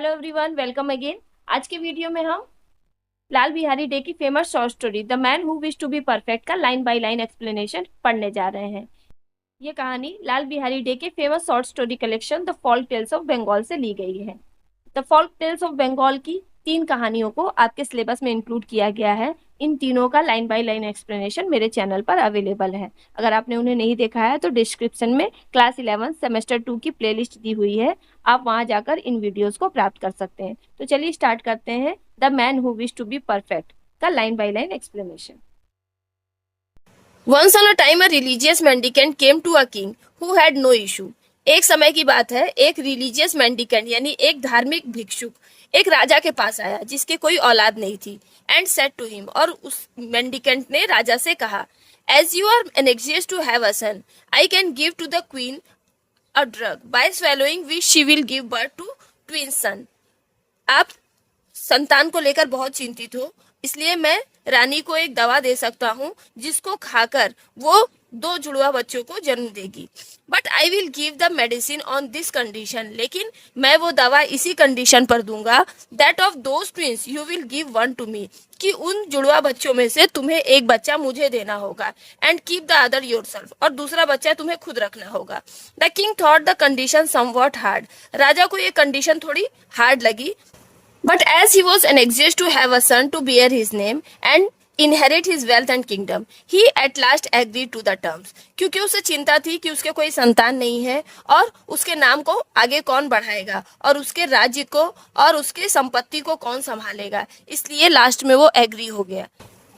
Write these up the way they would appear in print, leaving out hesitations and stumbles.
Hello everyone, welcome again. आज के video में हम लाल बिहारी डे की famous short story the man who wish to be perfect का लाइन बाय लाइन एक्सप्लेनेशन पढ़ने जा रहे हैं। ये कहानी लाल बिहारी डे के famous short story collection the folk tales of Bengal से ली गई है। The folk tales of Bengal की 3 कहानियों को आपके सिलेबस में इंक्लूड किया गया है। इन तीनों का लाइन बाय लाइन एक्सप्लेनेशन मेरे चैनल पर अवेलेबल है। अगर आपने उन्हें नहीं देखा है तो डिस्क्रिप्शन में क्लास 11 सेमेस्टर 2 की प्लेलिस्ट दी हुई है, आप वहां जाकर इन वीडियोस को प्राप्त कर सकते हैं। तो चलिए स्टार्ट करते हैं the man who wish to be perfect का line by line explanation. Once on a time, a religious mendicant came to a king who had no issue. एक समय की बात है, एक रिलीजियस मेंडिकेंट यानी एक धार्मिक भिक्षुक एक राजा के पास आया जिसके कोई औलाद नहीं थी। एंड सेड टू हिम, और उस मेंडिकेंट ने राजा से कहा, as you are anxious to have a son, I can give to the queen a drug by swallowing which she will give birth to twin son. आप संतान को लेकर बहुत चिंतित हो, इसलिए मैं रानी को एक दवा दे सकता हूँ जिसको खाकर वो 2 जुड़वा बच्चों को जन्म देगी। But I will give the medicine on this condition, लेकिन मैं वो दवा इसी कंडीशन पर दूंगा, that of those twins you will give one to me, कि उन जुड़वा बच्चों में से तुम्हें एक बच्चा मुझे देना होगा। And keep the other yourself, और दूसरा बच्चा तुम्हें खुद रखना होगा। The king thought the condition somewhat hard, राजा को ये कंडीशन थोड़ी हार्ड लगी। But as he was anxious to have a son to bear his name and inherit his wealth and kingdom, he at last agreed to the terms. क्योंकि उसे चिंता थी कि उसके कोई संतान नहीं है और उसके नाम को आगे कौन बढ़ाएगा और उसके राज्य को और उसके संपत्ति को कौन संभालेगा, इसलिए लास्ट में वो एग्री हो गया।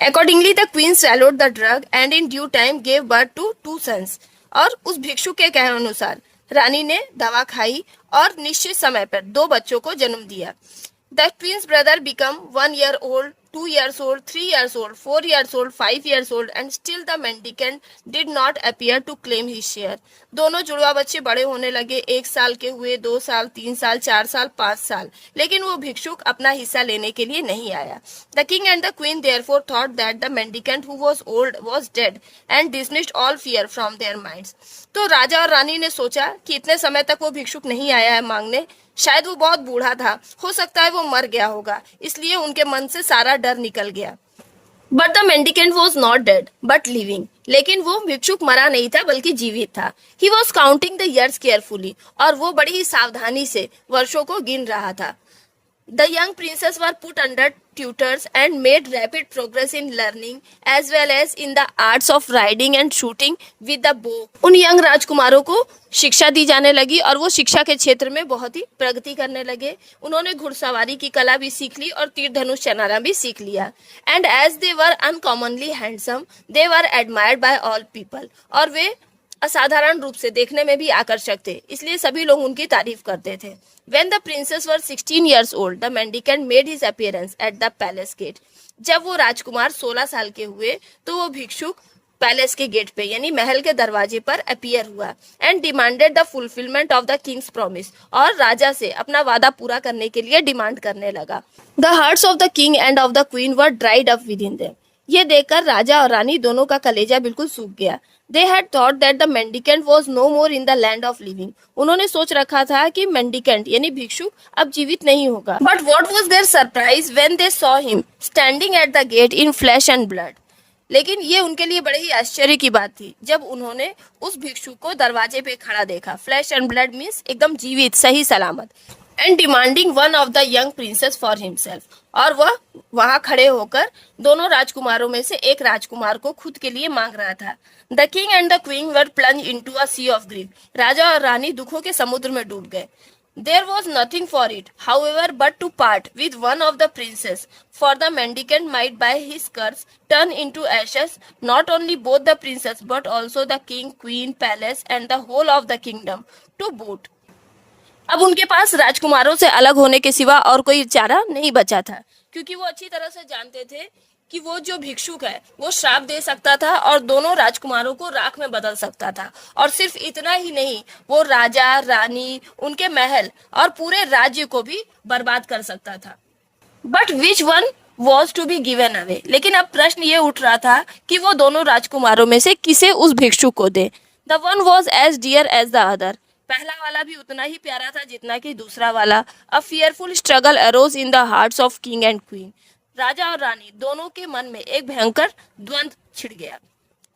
Accordingly, the queen swallowed the drug and in due time gave birth to 2 sons. और उस भिक्षु के कहने अनुसार रानी ने दवा खाई और निश्चित समय पर 2 बच्चों को जन्म दिया। The twins brother become 1 year old, 2 years old, 3 years old, 4 years old, 5 years old, and still the mendicant did not appear to claim his share. दोनों जुड़वा बच्चे बड़े होने लगे, 1 साल के हुए, 2 साल, 3 साल, 4 साल, 5 साल, लेकिन वो भिक्षुक अपना हिस्सा लेने के लिए नहीं आया। The king and the queen therefore thought that the mendicant who was old was dead and dismissed all fear from their minds. तो राजा और रानी ने सोचा कि इतने समय तक वो भिक्षुक नहीं आया है मांगने, शायद वो बहुत बूढ़ा था, हो सकता है वो मर गया होगा, इसलिए उनके मन से सारा डर निकल गया। But the mendicant was not dead but living, लेकिन वो भिक्षुक मरा नहीं था बल्कि जीवित था। He was counting the years carefully, और वो बड़ी ही सावधानी से वर्षों को गिन रहा था। The young princes were put under tutors and made rapid progress in learning as well as in the arts of riding and shooting with the bow. उन यंग राजकुमारों को शिक्षा दी जाने लगी और वो शिक्षा के क्षेत्र में बहुत ही प्रगति करने लगे। उन्होंने घुड़सवारी की कला भी सीख ली और तीर धनुष चलाना भी सीख लिया। And as they were uncommonly handsome, they were admired by all people. और वे असाधारण रूप से देखने में भी आकर्षक थे, इसलिए सभी लोग उनकी तारीफ करते थे। When the princes were 16 years old, the mendicant made his appearance at the palace gate. जब वो राजकुमार 16 साल के हुए तो वो भिक्षुक पैलेस के गेट पे यानी महल के दरवाजे पर अपीयर हुआ and demanded the fulfilment of the Kings promise, और राजा से अपना वादा पूरा करने के लिए डिमांड करने लगा। The hearts of the king end of the queen were dried up with in them. ये देखकर राजा और रानी दोनों का कलेजा बिल्कुल सूख गया। They had thought that the mendicant was no more in the land of living. उन्होंने सोच रखा था कि मेंडिकेंट यानी भिक्षुक अब जीवित नहीं होगा। But what was their surprise when they saw him standing at the gate in flesh and blood. लेकिन ये उनके लिए बड़े ही आश्चर्य की बात थी जब उन्होंने उस भिक्षुक को दरवाजे पे खड़ा देखा। फ्लैश एंड ब्लड मीन्स एकदम जीवित, सही सलामत। And demanding one of the young princess for himself, और वह वहां खड़े होकर दोनों राजकुमारों में से एक राजकुमार को खुद के लिए मांग रहा था। The king and the queen were plunge into a sea of grief. राजा और रानी दुखों के समुद्र में डूब गए। There was nothing for it, however, but to part with one of the princes, for the mendicant might by his curse turn into ashes not only both the princes but also the king, queen, palace and the whole of the kingdom to boot. अब उनके पास राजकुमारों से अलग होने के सिवा और कोई चारा नहीं बचा था, क्योंकि वो अच्छी तरह से जानते थे कि वो जो भिक्षुक है वो श्राप दे सकता था और दोनों राजकुमारों को राख में बदल सकता था। और सिर्फ इतना ही नहीं, वो राजा, रानी, उनके महल और पूरे राज्य को भी बर्बाद कर सकता था। But which one was to be given away, लेकिन अब प्रश्न ये उठ रहा था कि वो दोनों राजकुमारों में से किसे उस भिक्षुक को दे। The one was as dear as the other, पहला वाला भी उतना ही प्यारा था जितना कि दूसरा वाला। A fearful struggle arose in the hearts of king and queen. राजा और रानी दोनों के मन में एक भयंकर द्वंद्व छिड़ गया।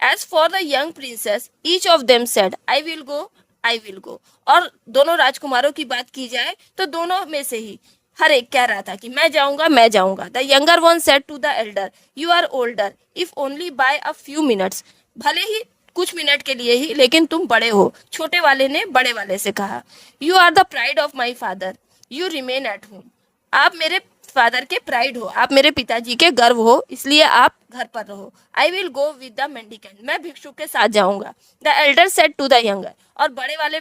As for the young princes each of them said I will go, I will go. और दोनों राजकुमारों की बात की जाए तो दोनों में से ही हर एक कह रहा था कि मैं जाऊंगा, मैं जाऊंगा। The younger one said to the elder you are older if only by a few minutes. भले ही कुछ मिनट के लिए ही, लेकिन तुम बड़े हो। छोटे वाले ने बड़े वाले से कहा you are the pride of my father you remain at home. आप मेरे फादर के प्राइड हो, आप मेरे पिताजी के गर्व हो, इसलिए आप घर पर रहो। I will go with the mendicant, मैं भिक्षुक के साथ जाऊंगा। The elder said to the younger, और बड़े वाले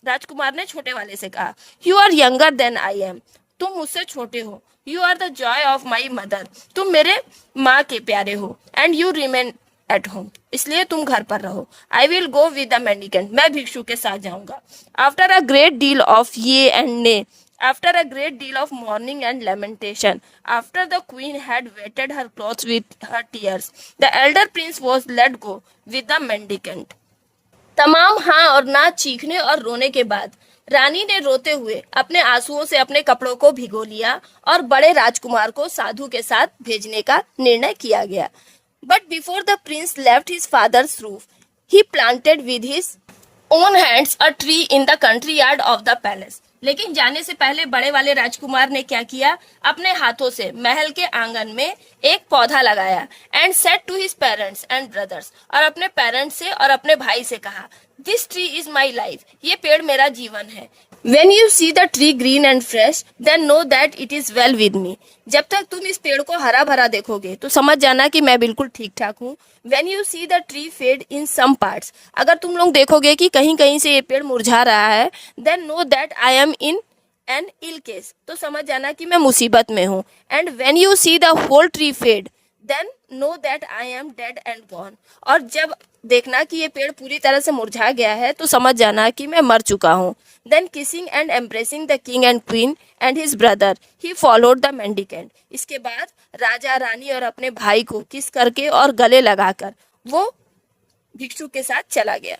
राजकुमार ने छोटे वाले से कहा you are younger than I am, तुम मुझसे छोटे हो। You are the joy of my mother, तुम मेरे माँ के प्यारे हो। And you remain at home, इसलिए तुम घर पर रहो। I will go with the mendicant, मैं भिक्षु के साथ जाऊंगा। After a great deal of ये एंड ने, after a great deal of mourning and lamentation, after the queen had wetted her clothes with her tears, the elder prince was let go with the mendicant. तमाम हाँ और ना चीखने और रोने के बाद रानी ने रोते हुए अपने आंसुओं से अपने कपड़ों को भिगो लिया और बड़े राजकुमार को साधु के साथ भेजने का निर्णय किया गया। But before the Prince left his father's roof, he planted with his own hands a tree in the country yard of the palace. लेकिन जाने से पहले बड़े वाले राजकुमार ने क्या किया, अपने हाथों से महल के आंगन में एक पौधा लगाया। And said to his parents and brothers, और अपने पेरेंट्स से और अपने भाई से कहा this tree is my life, ये पेड़ मेरा जीवन है। When you see the tree green and fresh then know that it is well with me, जब तक तुम इस पेड़ को हरा भरा देखोगे तो समझ जाना कि मैं बिल्कुल ठीक ठाक हूँ। When you see the tree fade in some parts, अगर तुम लोग देखोगे कि कहीं कहीं से ये पेड़ मुरझा रहा है, then know that I am in an ill case, तो समझ जाना कि मैं मुसीबत में हूँ। And when you see the whole tree fade then know that I am dead and gone, और जब देखना कि ये पेड़ पूरी तरह से मुरझा गया है तो समझ जाना कि मैं मर चुका हूँ। Then kissing and embracing the king and queen and his brother he followed the mendicant. इसके बाद राजा रानी और अपने भाई को किस करके और गले लगाकर वो भिक्षु के साथ चला गया।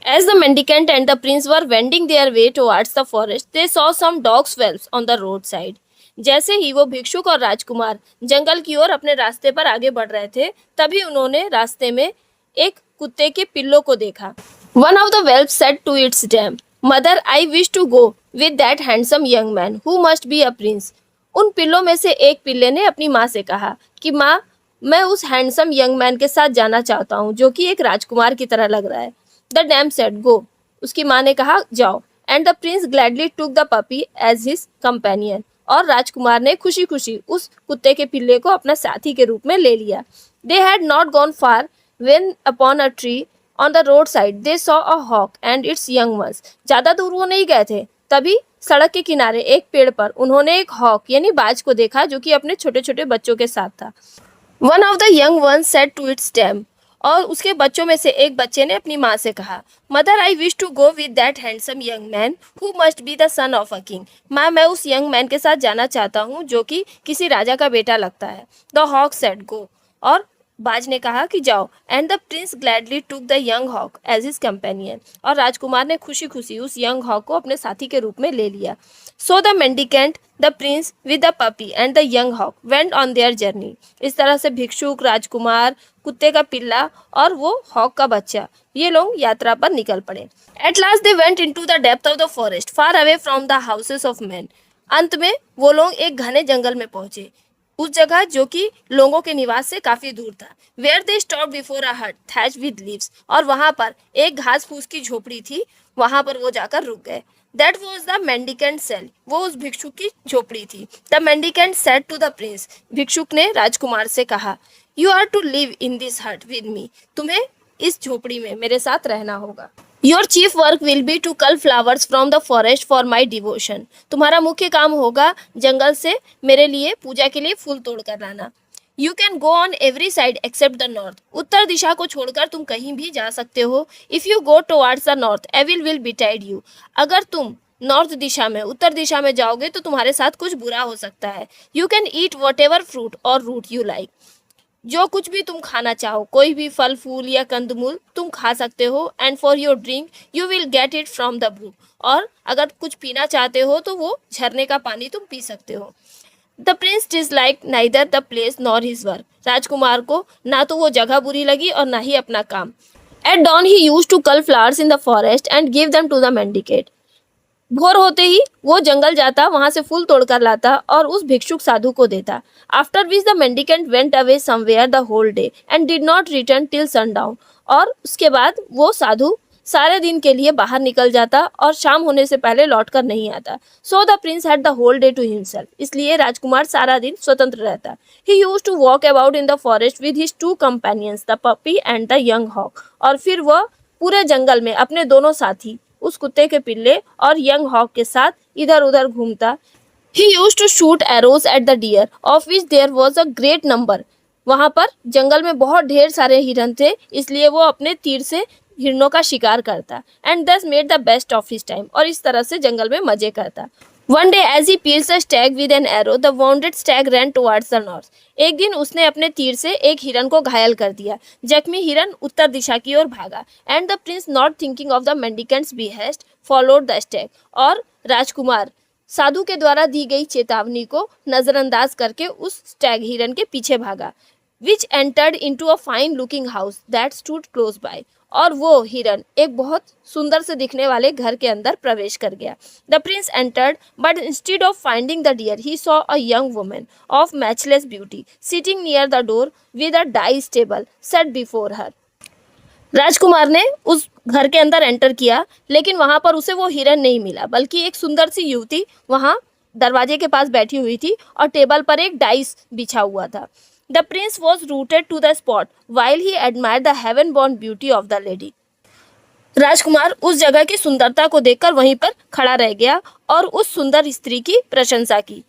As the mendicant and the prince were wending their way towards the forest, they saw some dogs' whelps on the roadside. जैसे ही वो भिक्षुक और राजकुमार जंगल की ओर अपने रास्ते पर आगे बढ़ रहे थे, तभी उन्होंने रास्ते में एक कुत्ते के पिल्लों को देखा। One of the whelps said to its dam, "Mother, I wish to go with that handsome young man who must be a prince." उन पिल्लों में से एक पिल्ले ने अपनी माँ से कहा कि माँ, मैं उस हैंडसम यंग मैन के साथ जाना चाहता हूँ जो कि एक राजकुमार की तरह लग रहा है। द डैम सेड गो, उसकी माँ ने कहा जाओ। And the prince gladly took the puppy as his companion, और राजकुमार ने खुशी खुशी उस कुत्ते के पिल्ले को अपना साथी के रूप में ले लिया। They had not gone far when upon a tree on the road side they saw a hawk and its young ones. ज़्यादा दूर वो नहीं गए थे, तभी सड़क के किनारे एक पेड़ पर उन्होंने एक हॉक यानी बाज को देखा जो कि अपने छोटे छोटे बच्चों के साथ था। One of the young one said to its dam, और उसके बच्चों में से एक बच्चे ने अपनी माँ से कहा mother, I wish to go with that handsome young man who must be the son of a king. माँ, मैं उस यंग मैन के साथ जाना चाहता हूँ जो कि किसी राजा का बेटा लगता है। द हॉक सेड गो, और बाज ने कहा कि जाओ। And the prince gladly took the young hawk as his companion, और राजकुमार ने खुशी खुशी उस यंग हॉक को अपने साथी के रूप में ले लिया। So the mendicant, the prince with the puppy and the young hawk went on their journey. इस तरह से भिक्षुक, राजकुमार, कुत्ते का पिल्ला और वो हॉक का बच्चा, ये लोग यात्रा पर निकल पड़े। At last they went into the depth of the forest far away from the houses of man. अंत में वो लोग एक घने जंगल में पहुंचे, उस जगह जो कि लोगों के निवास से काफी दूर था। Where they stop before a hut thatch with leaves, और वहां पर एक घास फूस की झोपड़ी थी, वहां पर वो जाकर रुक गए। That was the mendicant cell, वो उस भिक्षुक की झोपड़ी थी। The mendicant said to the prince, भिक्षुक ने राजकुमार से कहा you are to live in this hut with me, तुम्हें इस झोपड़ी में मेरे साथ रहना होगा। Your chief work will be to cull flowers from the forest for my devotion, तुम्हारा मुख्य काम होगा जंगल से मेरे लिए पूजा के लिए फूल तोड़ कर लाना। You can go on every side except the north, उत्तर दिशा को छोड़कर तुम कहीं भी जा सकते हो। If you go towards the north evil will betide you, अगर तुम नॉर्थ दिशा में, उत्तर दिशा में जाओगे तो तुम्हारे साथ कुछ बुरा हो सकता है। You can eat what ever fruit और रूट यू लाइक, जो कुछ भी तुम खाना चाहो, कोई भी फल फूल या कंदमूल तुम खा सकते हो। And for your drink you will get it from the brook. और अगर कुछ पीना चाहते हो तो वो झरने का पानी तुम पी सकते हो। The prince dislike neither the place nor his work. राजकुमार को ना तो वो जगह बुरी लगी और ना ही अपना काम। At dawn he used to cull flowers in the forest and give them to the mendicant. भोर होते ही वो जंगल जाता, वहां से फूल तोड़कर लाता और उस भिक्षुक साधु को देता। After which the mendicant went away somewhere the whole day and did not return till sundown. और उसके बाद वो साधु सारे दिन के लिए बाहर निकल जाता और शाम होने से पहले लौटकर नहीं आता। So the prince had the whole day to himself. इसलिए राजकुमार सारा दिन स्वतंत्र रहता। He used to walk about in the forest with his two companions the puppy and the young hawk. और फिर वह पूरे जंगल में अपने दोनों साथी, उस कुत्ते के पिल्ले और यंग हॉक के साथ इधर उधर घूमता। He use to shoot arrows at the deer of which there was a great number. वहां पर जंगल में बहुत ढेर सारे हिरन थे, इसलिए वो अपने तीर से हिरनों का शिकार करता। And thus made the best of his time. और इस तरह से जंगल में मजे करता। One day as he pierced a stag with an arrow, the wounded stag ran towards the north. एक दिन उसने अपने तीर से एक हिरन को घायल कर दिया। जख्मी हिरन उत्तर दिशा की ओर भागा। And the Prince not thinking of the mendicants behest followed the Stag. और राजकुमार साधु के द्वारा दी गई चेतावनी को नजरअंदाज करके उस स्टैग हिरन के पीछे भागा। Which entered into a fine looking house that stood close by. और वो हिरन एक बहुत सुंदर से दिखने वाले घर के अंदर प्रवेश कर गया। The prince entered but instead of finding the deer he saw a young woman of matchless beauty sitting near the door with a dice table set before her. राजकुमार ने उस घर के अंदर एंटर किया, लेकिन वहां पर उसे वो हिरन नहीं मिला, बल्कि एक सुंदर सी युवती वहां दरवाजे के पास बैठी हुई थी और टेबल पर एक डाइस बिछा हुआ था। The prince was rooted to the spot while he admired the heaven born beauty of the lady. राजकुमार उस जगह की सुंदरता को देखकर वहीं पर खड़ा रह गया और उस सुंदर स्त्री की प्रशंसा की।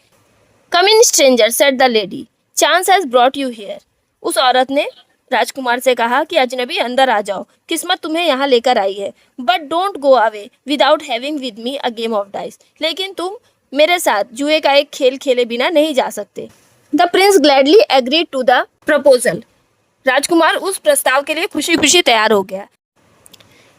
Come in stranger said the lady, chance has brought you here. उस औरत ने राजकुमार से कहा कि अजनबी अंदर आ जाओ, किस्मत तुम्हें यहाँ लेकर आई है। But don't go away without having with me a game of dice. लेकिन तुम मेरे साथ जुए का एक खेल खेले बिना नहीं जा सकते। The prince gladly agreed to the proposal. राजकुमार उस प्रस्ताव के लिए खुशी खुशी तैयार हो गया।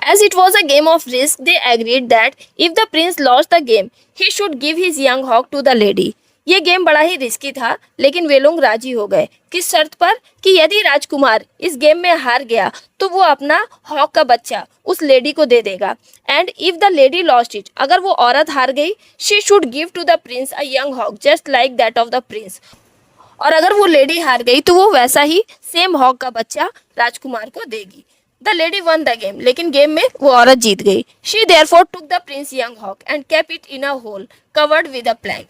As it was a game of risk, they agreed that if the prince lost the game, he should give his young hawk to the lady. ये गेम बड़ा ही रिस्की था, लेकिन वे लोग राजी हो गए। किस शर्त पर? कि यदि राजकुमार इस गेम में हार गया तो वो अपना हॉक का बच्चा उस लेडी को दे देगा। And if the lady lost it, अगर वो औरत हार गई, she should give to the prince a young hawk just like that of the prince. और अगर वो लेडी हार गई तो वो वैसा ही सेम हॉक का बच्चा राजकुमार को देगी। The lady won the game, लेकिन गेम में वो औरत जीत गई। She therefore took the prince young hawk and kept it in a hole covered with a plank.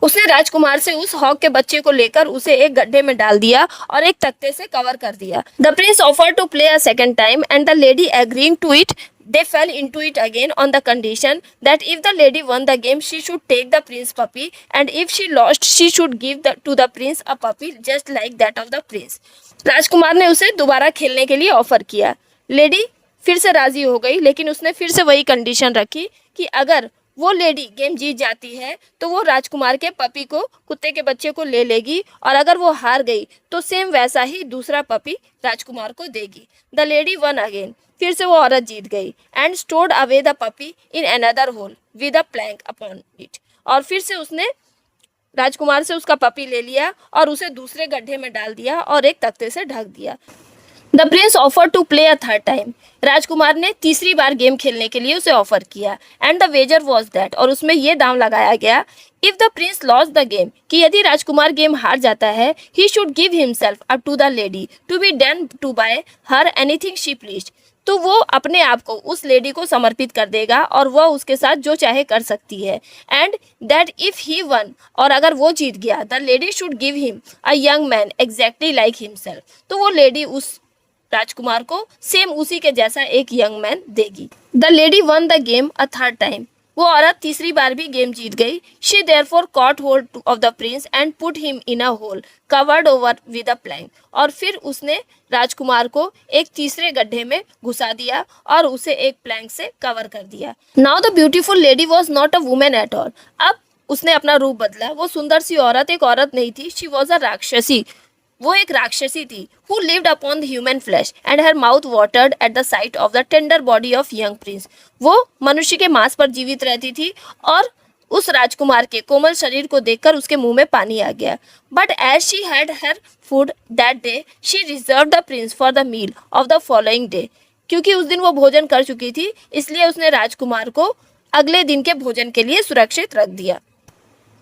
उसने राजकुमार से उस हॉक के बच्चे को लेकर उसे एक गड्ढे में डाल दिया और एक तख्ते से कवर कर दिया। The prince offer to play a second time and the lady agreeing to it, they fell into it again on the condition that if the lady won the game she should take the prince puppy and if she lost she should give to the prince a puppy just like that of the prince. राजकुमार ने उसे दोबारा खेलने के लिए offer किया। Lady फिर से राजी हो गई, लेकिन उसने फिर से वही कंडीशन रखी कि अगर वो लेडी गेम जीत जाती है तो वो राजकुमार के पपी को, कुत्ते के बच्चे को ले लेगी, और अगर वो हार गई तो सेम वैसा ही दूसरा पपी राजकुमार को देगी। द लेडी वन अगेन, फिर से वो औरत जीत गई। And stored away the puppy in another hole with a plank upon it. और फिर से उसने राजकुमार से उसका पपी ले लिया और उसे दूसरे गड्ढे में डाल दिया और एक तख्ते से ढक दिया। The prince offer to play a third time. राजकुमार ने तीसरी बार गेम खेलने के लिए उसे ऑफर किया। And the wager was that, और उसमें यह दांव लगाया गया, if the prince lost the game, कि यदि राजकुमार गेम हार जाता है, he should give himself up to the lady to be done to by her anything she pleased. तो वो अपने आप को उस लेडी को समर्पित कर देगा और वह उसके साथ जो चाहे कर सकती है। And that if he one, और अगर वो जीत गया, the lady should give him a young man exactly like himself. तो वो लेडी उस राजकुमार को सेम उसी के जैसा एक यंग मैन देगी। The lady won the game a third time. वो औरत तीसरी बार भी गेम जीत गई। She therefore caught hold of the prince and put him in a hole covered over with a plank. और फिर उसने राजकुमार को एक तीसरे गड्ढे में घुसा दिया और उसे एक प्लैंक से कवर कर दिया। Now the beautiful lady was not a women at all. अब उसने अपना रूप बदला। वो सुंदर सी औरत एक औरत नहीं थी। शी वॉज अ राक्षसी वो एक राक्षसी थी who lived upon the human flesh and her mouth watered at the sight of the tender body of young prince. वो मनुष्य के मांस पर जीवित रहती थी और उस राजकुमार के कोमल शरीर को देखकर उसके मुंह में पानी आ गया. But as she had her food that day she reserve the prince for the meal of the following day. क्योंकि उस दिन वो भोजन कर चुकी थी इसलिए उसने राजकुमार को अगले दिन के भोजन के लिए सुरक्षित रख दिया.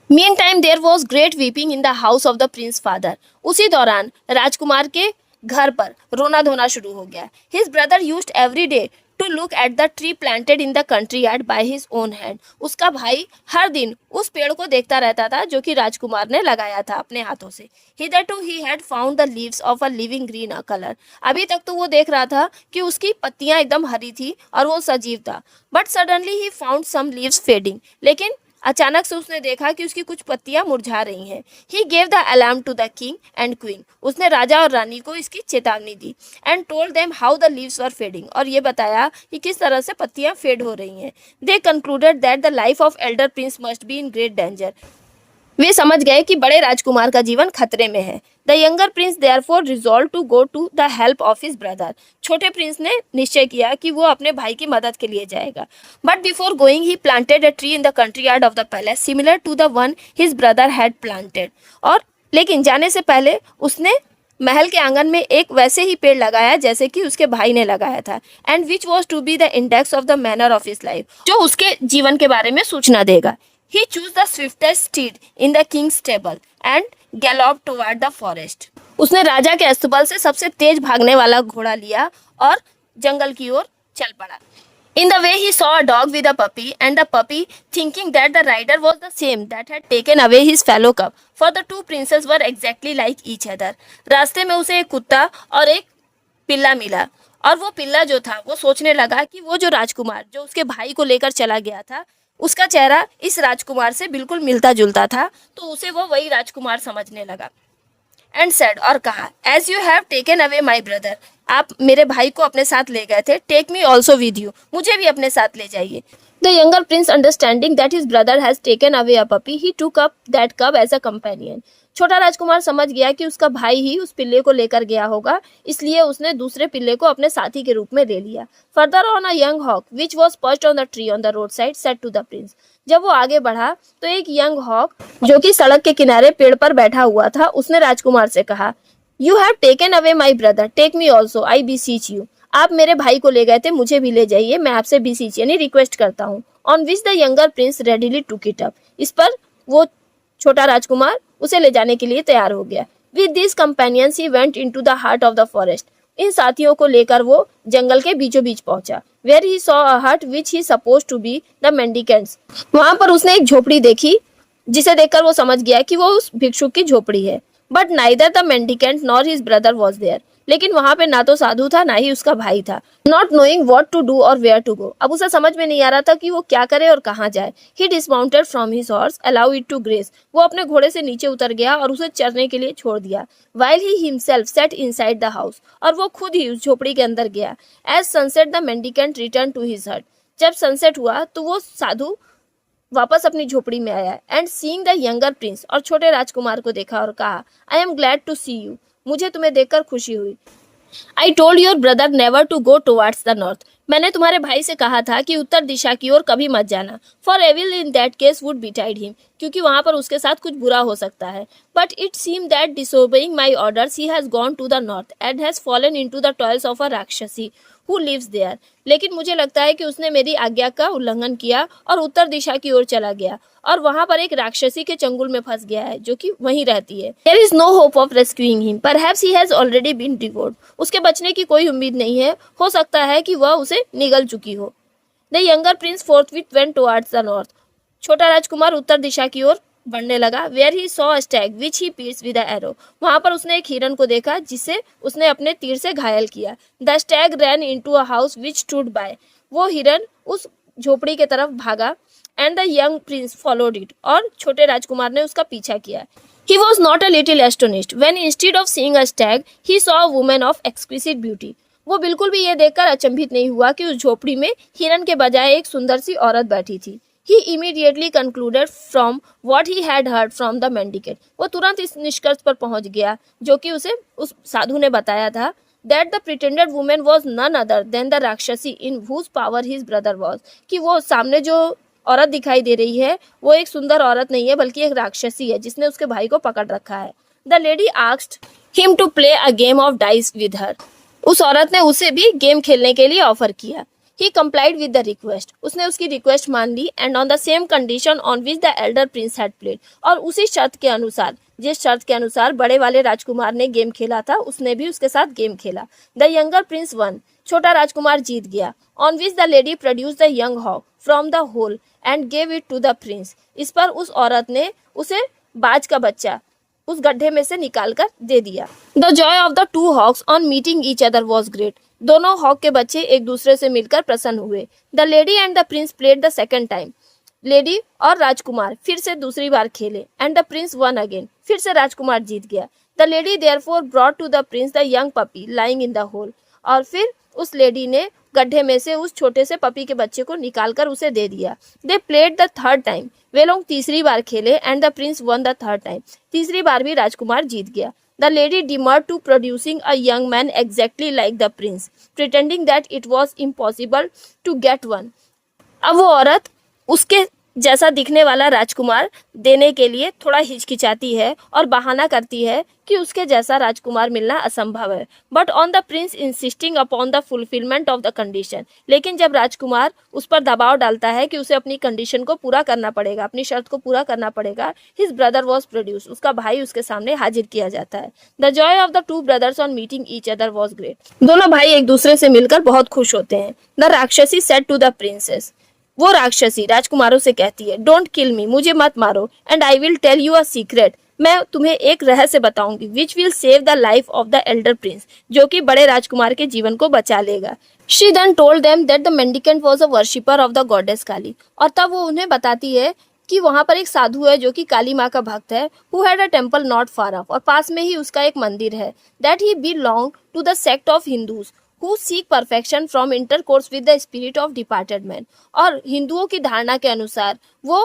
Meantime there was great weeping in the house of the prince father. उसी दौरान राजकुमार के घर पर रोना धोना शुरू हो गया. His brother used every day to look at the tree planted in the country yard by his own hand. उसका भाई हर दिन उस पेड़ को देखता रहता था जो कि राजकुमार ने लगाया था अपने हाथों से. Hitherto he had found the leaves of a living green color. अभी तक तो वो देख रहा था कि उसकी पत्तियां एकदम हरी थी और वो सजीव था. But suddenly he found some leaves fading. लेकिन अचानक से उसने देखा कि उसकी कुछ पत्तियां मुरझा रही हैं. He gave the alarm to the king and queen. उसने राजा और रानी को इसकी चेतावनी दी. And told them how the leaves were fading. और ये बताया कि किस तरह से पत्तियां फेड हो रही हैं. They concluded that the life of elder prince must be in great danger. वे समझ गए कि बड़े राजकुमार का जीवन खतरे में है. The younger prince therefore resolve to go to the help of his brother. छोटे प्रिंस ने निश्चय किया कि वो अपने भाई की मदद के लिए जाएगा. But before going he planted a tree in the country yard of the palace similar to the one his brother had planted. और लेकिन जाने से पहले उसने महल के आंगन में एक वैसे ही पेड़ लगाया जैसे कि उसके भाई ने लगाया था. And which was to be the index of the manner of his life. जो उसके जीवन के बारे में सूचना देगा. He chose the swiftest steed in the king's stable and galloped toward the forest. उसने राजा के अस्तबल से सबसे तेज भागने वाला घोड़ा लिया और जंगल की ओर चल पड़ा. In the way he saw a dog with a puppy and the puppy thinking that the rider was the same that had taken away his fellow cub, for the two princes were exactly like each other. रास्ते में उसे एक कुत्ता और एक पिल्ला मिला और वो पिल्ला जो था वो सोचने लगा कि वो जो राजकुमार जो उसके भाई को लेकर चला गया था उसका चेहरा इस राजकुमार से बिल्कुल मिलता जुलता था तो उसे वो वही राजकुमार समझने लगा. एंड सेड और कहा as you have taken away my brother. आप मेरे भाई को अपने साथ ले गए थे. Take me also with you. मुझे भी अपने साथ ले जाइए. The younger prince understanding that his brother has taken away a puppy he took up that cub as a companion. छोटा राजकुमार समझ गया कि उसका भाई ही उस पिल्ले को लेकर गया होगा इसलिए उसने दूसरे पिल्ले को अपने साथी के रूप में ले लिया. Further on a young hawk which was perched on the tree on the road side said to the prince. जब वो आगे बढ़ा तो एक यंग हॉक जो कि सड़क के किनारे पेड़ पर बैठा हुआ था उसने राजकुमार से कहा you have taken away my brother take me also I beseech you. आप मेरे भाई को ले गए थे मुझे भी ले जाइए मैं आपसे बीसीच यानी रिक्वेस्ट करता हूँ. On which the younger Prince readily took it up. इस पर वो छोटा राजकुमार उसे ले जाने के लिए तैयार हो गया. With this companions he went into the heart of the forest. इन साथियों को लेकर वो जंगल के बीचों बीच पहुंचा. Where he saw a hut which he suppose to be the mendicant's. वहां पर उसने एक झोपड़ी देखी जिसे देखकर वो समझ गया कि वो उस भिक्षुक की झोपड़ी है. But neither the mendicant nor his brother was there. लेकिन वहां पे ना तो साधु था ना ही उसका भाई था. Not knowing what to do or where to go. अब उसे समझ में नहीं आ रहा था कि वो क्या करे और कहाँ जाए. He dismounted from his horse allow it to graze. वो अपने घोड़े से नीचे उतर गया और उसे चरने के लिए छोड़ दिया. While he himself sat inside the house. और वो खुद ही उस झोपड़ी के अंदर गया. As sunset the mendicant return to his hut. जब सनसेट हुआ तो वो साधु वापस अपनी झोपड़ी में आया. And seeing the younger prince और छोटे राजकुमार को देखा और कहा I am glad to see you. मुझे तुम्हें देखकर खुशी हुई. I told your brother never to go towards the north. मैंने तुम्हारे भाई से कहा था कि उत्तर दिशा की ओर कभी मत जाना. For evil in that case would betide him. क्योंकि वहां पर उसके साथ कुछ बुरा हो सकता है. But it seem that disobeying my orders he has gone to the north and has fallen into the toils of a rakshasi who lives there. लेकिन मुझे लगता है कि उसने मेरी आज्ञा का उल्लंघन किया और उत्तर दिशा की ओर चला गया और वहां पर एक राक्षसी के चंगुल में फंस गया है जो कि वहीं रहती है. There is no hope of rescuing him. Perhaps he has already been devoured. उसके बचने की कोई उम्मीद नहीं है. हो सकता है कि वह उसे निगल चुकी हो. The younger prince forthwith went towards the north. छोटा राजकुमार उत्तर दिशा की ओर बढ़ने लगा. Where he saw a stag which he pierced with a arrow. वहां पर उसने एक हिरन को देखा जिसे उसने अपने तीर से घायल किया. The stag ran into a house which stood by. वो हिरन उस झोपड़ी के तरफ भागा. And the young prince followed it. और छोटे राजकुमार ने उसका पीछा किया. He was not a little astonished when instead of seeing a stag he saw a woman of exquisite beauty. वो बिल्कुल भी ये देखकर अचंभित नहीं हुआ कि उस झोपड़ी में हिरन के बजाय एक सुंदर सी औरत बैठी थी. He immediately concluded from what he had heard from the mendicant. वो तुरंत इस निष्कर्ष पर पहुंच गया जो कि उसे उस साधु ने बताया था, that the pretended woman was none other than the Rakshasi in whose power his brother was. कि वो सामने जो औरत दिखाई दे रही है वो एक सुंदर औरत नहीं है बल्कि एक राक्षसी है जिसने उसके भाई को पकड़ रखा है. The lady asked him to play a game of dice with her. उस औरत ने उसे भी गेम खेलने के लिए ऑफर किया. He complied with the request. उसने उसकी रिक्वेस्ट मान ली and on the same condition on which the elder prince had played. और उसी शर्त के अनुसार, जिस शर्त के अनुसार बड़े वाले राजकुमार ने गेम खेला था उसने भी उसके साथ गेम खेला. The younger prince won. छोटा राजकुमार जीत गया. On which the lady produced the young hawk from the hole and gave it to the prince. इस पर उस औरत ने उसे बाज का बच्चा उस गड्ढे में से निकाल कर दे दिया. The joy of the two hawks on meeting each other was great. दोनों हॉक के बच्चे एक दूसरे से मिलकर प्रसन्न हुए. The lady and the prince played the second time. Lady और राजकुमार फिर से दूसरी बार खेले and the prince won again. फिर से राजकुमार जीत गया. The lady therefore brought to the prince the young puppy lying in the hole. और फिर उस लेडी ने गड्ढे में से उस छोटे से पपी के बच्चे को निकालकर उसे दे दिया. They played the third time. वे लोग तीसरी बार खेले and the prince won the third time. तीसरी बार भी राजकुमार जीत गया. The lady demurred to producing a young man exactly like the prince, pretending that it was impossible to get one. अब वो औरत उसके जैसा दिखने वाला राजकुमार देने के लिए थोड़ा हिचकिचाती है और बहाना करती है कि उसके जैसा राजकुमार मिलना असंभव है. But on the Prince insisting upon the fulfilment of the condition. लेकिन जब राजकुमार उस पर दबाव डालता है कि उसे अपनी कंडीशन को पूरा करना पड़ेगा, अपनी शर्त को पूरा करना पड़ेगा, हिज ब्रदर वॉज प्रोड्यूस. उसका भाई उसके सामने हाजिर किया जाता है. The joy of the two brothers on meeting each other was great. दोनों भाई एक दूसरे से मिलकर बहुत खुश होते हैं. द राक्षसी सेड टू द प्रिंसेस. वो राक्षसी राजकुमारों से कहती है, डोंट किल मी, मुझे मत मारो, and I will tell you a secret, मैं तुम्हें एक रहस्य बताऊंगी, which will save the life of the elder prince, जो कि बड़े राजकुमार के जीवन को बचा लेगा. She then told them that the mendicant was a worshipper of the goddess Kali. और तब वो उन्हें बताती है कि वहां पर एक साधु है जो कि काली माँ का भक्त है, who had a temple not far off, और पास में ही उसका एक मंदिर है. That he belong to the sect of Hindus who seek perfection from intercourse with the spirit of departed men. और हिंदुओं की धारणा के अनुसार वो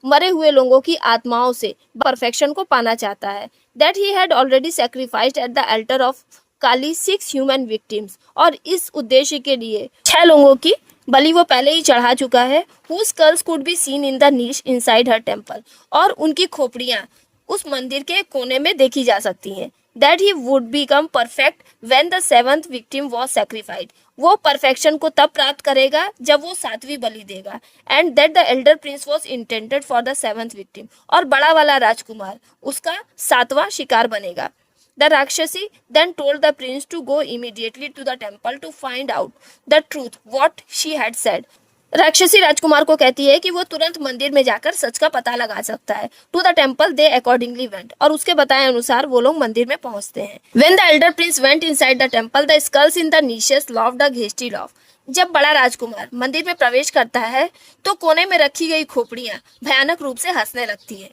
मरे हुए लोगों की आत्माओं से परफेक्शन को पाना चाहता है. That he had already sacrificed at the altar of Kali 6 human victims. और इस उद्देश्य के लिए 6 लोगों की बलि वो पहले ही चढ़ा चुका है. Whose skulls could be seen in the niche inside her temple. और उनकी खोपड़ियां उस मंदिर के कोने में देखी जा सकती हैं. That he would become perfect when the 7th victim was sacrificed. वो परफेक्शन को तब प्राप्त करेगा जब वो 7वीं बलि देगा. And that the elder prince was intended for the 7th victim. और बड़ा वाला राजकुमार उसका 7वां शिकार बनेगा. The Rakshasi then told the prince to go immediately to the temple to find out the truth what she had said. राक्षसी राजकुमार को कहती है कि वो तुरंत मंदिर में जाकर सच का पता लगा सकता है. To the temple they accordingly went. और उसके बताए अनुसार वो लोग मंदिर में पहुंचते हैं. When the elder prince went inside the temple the skulls in the niches laughed a घेस्टी लाफ. जब बड़ा राजकुमार मंदिर में प्रवेश करता है तो कोने में रखी गई खोपड़ियां भयानक रूप से हंसने लगती है.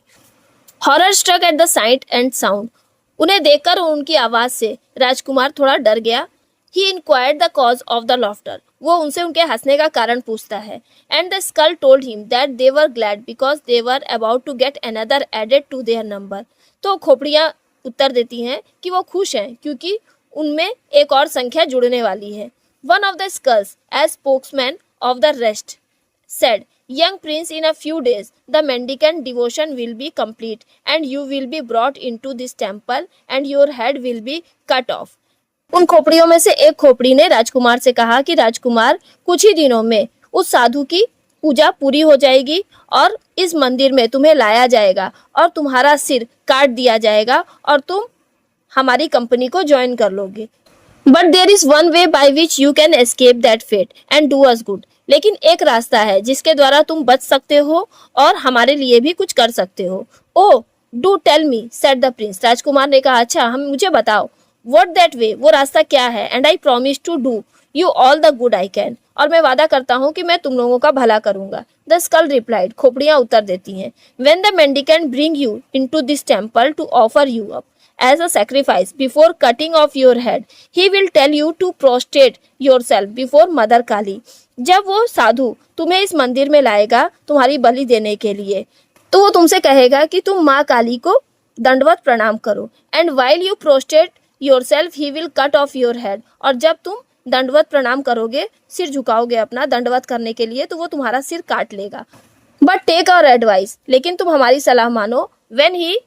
Horror struck at the sight and sound. उन्हें देखकर और उनकी आवाज से राजकुमार थोड़ा डर गया. He inquired the cause of the laughter. वो उनसे उनके हंसने का कारण पूछता है. And the skull told him that they were glad because they were about to get another added to their number. तो खोपड़ियाँ उत्तर देती हैं कि वो खुश हैं क्योंकि उनमें एक और संख्या जुड़ने वाली है. One of the skulls, as spokesman of the rest, said, Young prince, in a few days, the mendicant devotion will be complete and you will be brought into this temple and your head will be cut off. उन खोपड़ियों में से एक खोपड़ी ने राजकुमार से कहा कि राजकुमार कुछ ही दिनों में उस साधु की पूजा पूरी हो जाएगी और इस मंदिर में तुम्हें लाया जाएगा और तुम्हारा सिर काट दिया जाएगा और तुम हमारी कंपनी को ज्वाइन कर लोगे. But there is one way by which you can escape that fate and do us good. लेकिन एक रास्ता है जिसके द्वारा तुम बच सकते हो और हमारे लिए भी कुछ कर सकते हो. Oh do tell me, said the prince. राजकुमार ने कहा, अच्छा हम मुझे बताओ. What that way, वो रास्ता क्या है. And I promise to do you all the good I can. और मैं वादा करता हूँ कि मैं तुम लोगों का भला करूंगा. The skull replied. खोपड़ियाँ उत्तर देती हैं. When the mendicant bring you into this temple to offer you up. as a sacrifice before cutting off your head. He will tell you to prostrate yourself before Mother Kali. जब वो साधु तुम्हें इस मंदिर में लाएगा तुम्हारी बलि देने के लिए, तो वो तुमसे कहेगा कि तुम माँ काली को दंडवत प्रणाम करो. And while you prostate yourself he will cut off your head. और जब तुम दंडवत प्रणाम करोगे, सिर झुकाओगे अपना दंडवत करने के लिए, तो वो तुम्हारा सिर काट लेगा. बट टेक आवर एडवाइस, लेकिन तुम हमारी सलाह मानो. When he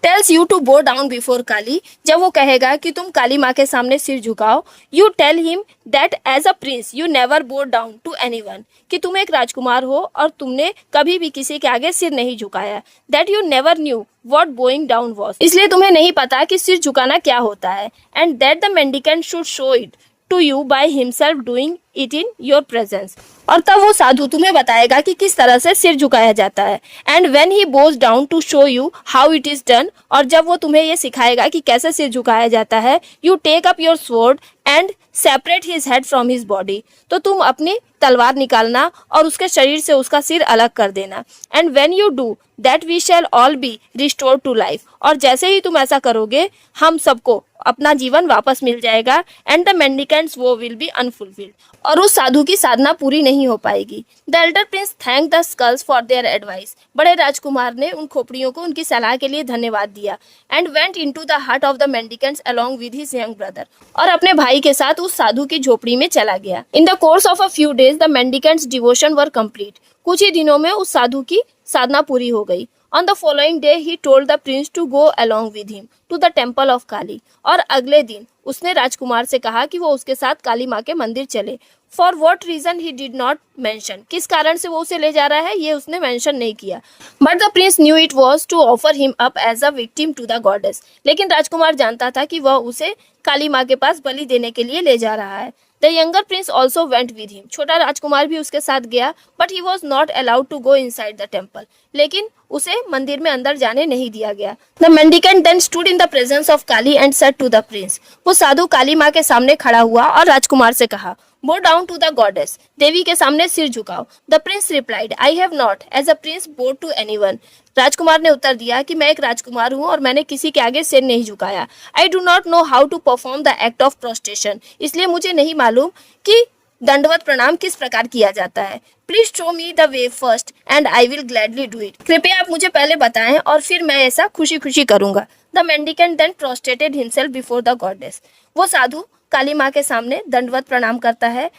tells you to bow down before Kali, जब वो कहेगा कि तुम काली माँ के सामने सिर झुकाओ, you tell him that as a prince you never bow down to anyone, कि तुम एक राजकुमार हो और तुमने कभी भी किसी के आगे सिर नहीं झुकाया. That you never knew what bowing down was, इसलिए तुम्हें नहीं पता कि सिर झुकाना क्या होता है. And that the mendicant should show it to you by himself doing it in your presence, और तब वो साधु तुम्हें बताएगा कि किस तरह से सिर झुकाया जाता है. And when he bows down to show you how it is done, और जब वो तुम्हें ये सिखाएगा कि कैसे सिर झुकाया जाता है, you take up your sword and separate his head from his body, तो तुम अपनी तलवार निकालना और उसके शरीर से उसका सिर अलग कर देना. And when you do that we shall all be restored to life, और जैसे ही तुम ऐसा करोगे हम सबको अपना जीवन वापस मिल जाएगा. And the mendicant's vow will be unfulfilled, और उस साधु की साधना पूरी नहीं हो पाएगी. The elder prince thank the skulls for their advice, बड़े राजकुमार ने उन खोपड़ियों को उनकी सलाह के लिए धन्यवाद दिया. एंड वेंट इनटू द हट of the mendicants along with his young brother, और अपने भाई के साथ उस साधु की झोपड़ी में चला गया. In the course of a few days the mendicants devotion were complete, कुछ ही दिनों में उस साधु की साधना पूरी हो गई. On the following day, he told the prince to go along with him to the temple of Kali. और अगले दिन उसने राजकुमार से कहा कि वो उसके साथ काली माँ के मंदिर चले. For what reason he did not mention, किस कारण से वो उसे ले जा रहा है ये उसने मेंशन नहीं किया. But the prince knew it was to offer him up as a victim to the goddess. लेकिन राजकुमार जानता था कि वह उसे काली माँ के पास बलि देने के लिए ले जा रहा है. The younger prince also went with him. छोटा राजकुमार भी उसके साथ गया, but he was not allowed to go inside the temple. लेकिन उसे मंदिर में अंदर जाने नहीं दिया गया. The mendicant then stood in the presence of Kali and said to the prince. वो साधु काली माँ के सामने खड़ा हुआ और राजकुमार से कहा, Bow down to the goddess. देवी के सामने सिर झुकाओ. The prince replied, I have not, as a prince, bowed to anyone. राजकुमार ने उत्तर दिया कि मैं एक राजकुमार हूँ और मैंने किसी के आगे सिर नहीं झुकाया. I do not know how to perform the act of prostration. इसलिए मुझे नहीं मालूम कि दंडवत प्रणाम किस प्रकार किया जाता है. Please show me the way first and I will gladly do it. कृपया आप मुझे पहले बताएं और फिर मैं ऐसा खुशी खुशी करूंगा. The mendicant then prostrated himself before the goddess. वो साधु काली माँ के सामने दंडवत प्रणाम करता है.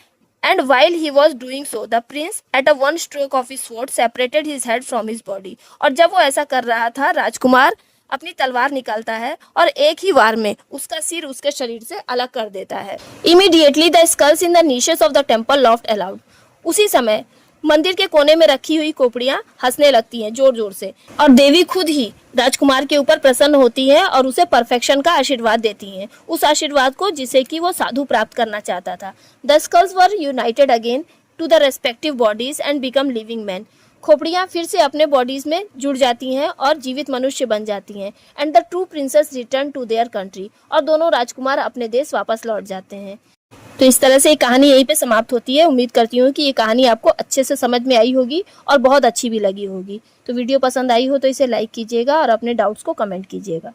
And while he was doing so, the prince, at a one stroke of his sword, separated his head from his body. और जब वो ऐसा कर रहा था, राजकुमार अपनी तलवार निकालता है और एक ही वार में उसका सिर उसके शरीर से अलग कर देता है. Immediately the skulls in the niches of the temple laughed aloud. उसी समय मंदिर के कोने में रखी हुई खोपड़ियां हंसने लगती हैं जोर जोर से, और देवी खुद ही राजकुमार के ऊपर प्रसन्न होती है और उसे परफेक्शन का आशीर्वाद देती हैं, उस आशीर्वाद को जिसे कि वो साधु प्राप्त करना चाहता था. The skulls were united again to the respective bodies and become living man. खोपड़ियां फिर से अपने बॉडीज में जुड़ जाती हैं और जीवित मनुष्य बन जाती हैं. And the two princes return to their country. और दोनों राजकुमार अपने देश वापस लौट जाते हैं. तो इस तरह से ये कहानी यहीं पे समाप्त होती है. उम्मीद करती हूँ कि ये कहानी आपको अच्छे से समझ में आई होगी और बहुत अच्छी भी लगी होगी. तो वीडियो पसंद आई हो तो इसे लाइक कीजिएगा और अपने डाउट्स को कमेंट कीजिएगा.